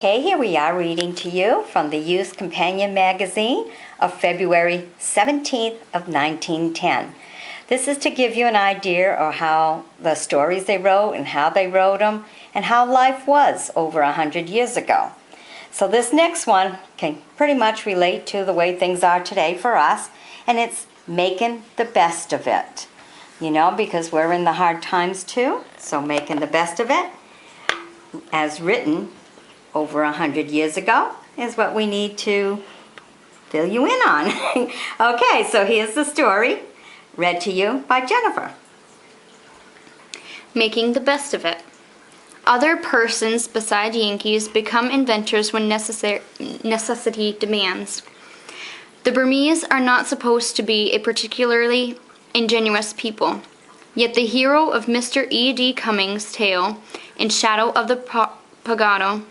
Okay, here we are reading to you from the Youth Companion magazine of February 17th of 1910. This is to give you an idea of how the stories they wrote and how they wrote them and how life was over 100 years ago. So this next one can pretty much relate to the way things are today for us, and it's making the best of it. You know, because we're in the hard times too, so making the best of it, as written over 100 years ago, is what we need to fill you in on. Okay, so here's the story, read to you by Jennifer. Making the best of it. Other persons besides Yankees become inventors when necessity demands. The Burmese are not supposed to be a particularly ingenious people, yet the hero of Mr. E.D. Cummings' tale, In Shadow of the Pagoda,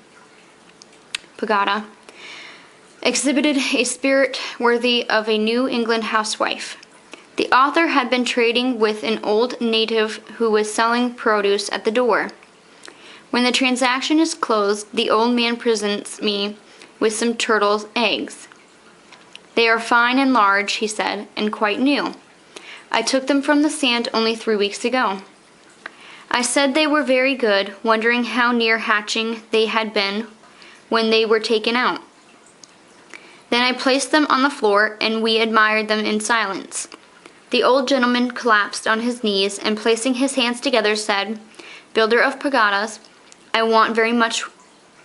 exhibited a spirit worthy of a New England housewife. The author had been trading with an old native who was selling produce at the door. When the transaction is closed, the old man presents me with some turtles' eggs. They are fine and large, he said, and quite new. I took them from the sand only 3 weeks ago. I said they were very good, wondering how near hatching they had been when they were taken out. Then I placed them on the floor, and we admired them in silence. The old gentleman collapsed on his knees, and placing his hands together said, "Builder of pagodas, I want very much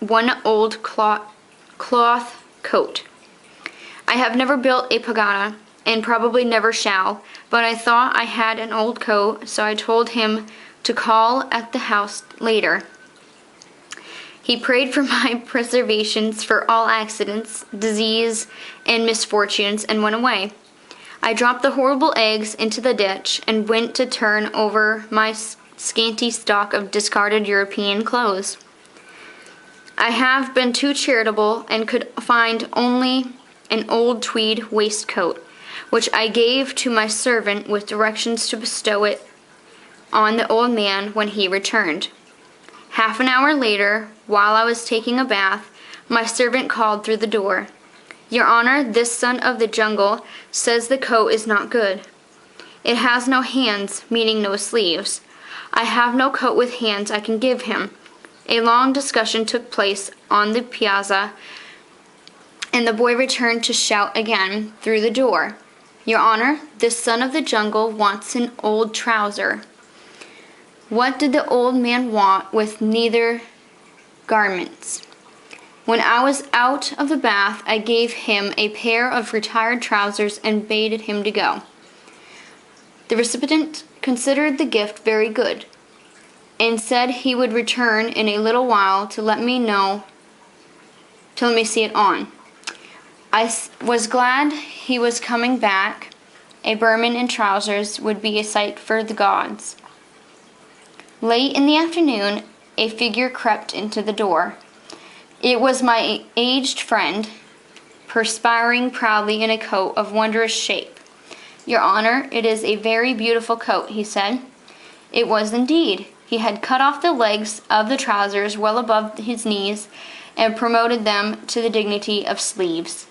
one old cloth coat. I have never built a pagoda, and probably never shall, but I thought I had an old coat, so I told him to call at the house later. He prayed for my preservations for all accidents, disease, and misfortunes, and went away. I dropped the horrible eggs into the ditch and went to turn over my scanty stock of discarded European clothes. I have been too charitable and could find only an old tweed waistcoat, which I gave to my servant with directions to bestow it on the old man when he returned. Half an hour later, while I was taking a bath, my servant called through the door, 'Your Honor, this son of the jungle says the coat is not good. It has no hands, meaning no sleeves. I have no coat with hands I can give him.' A long discussion took place on the piazza, and the boy returned to shout again through the door, 'Your Honor, this son of the jungle wants an old trouser.' What did the old man want with neither garments? When I was out of the bath, I gave him a pair of retired trousers and bade him to go. The recipient considered the gift very good, and said he would return in a little while to let me see it on. I was glad he was coming back. A Burman in trousers would be a sight for the gods. Late in the afternoon, a figure crept into the door. It was my aged friend, perspiring proudly in a coat of wondrous shape. 'Your Honor, it is a very beautiful coat,' he said. It was indeed. He had cut off the legs of the trousers well above his knees and promoted them to the dignity of sleeves.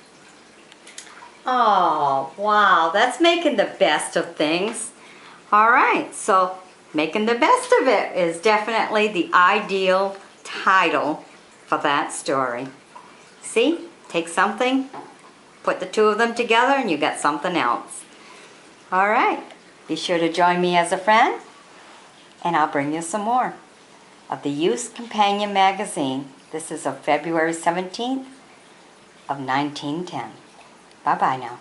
Oh, wow, that's making the best of things. All right, so making the best of it is definitely the ideal title for that story. See, take something, put the two of them together, and you got something else. All right, be sure to join me as a friend, and I'll bring you some more of the Youth Companion magazine. This is of February 17th of 1910. Bye-bye now.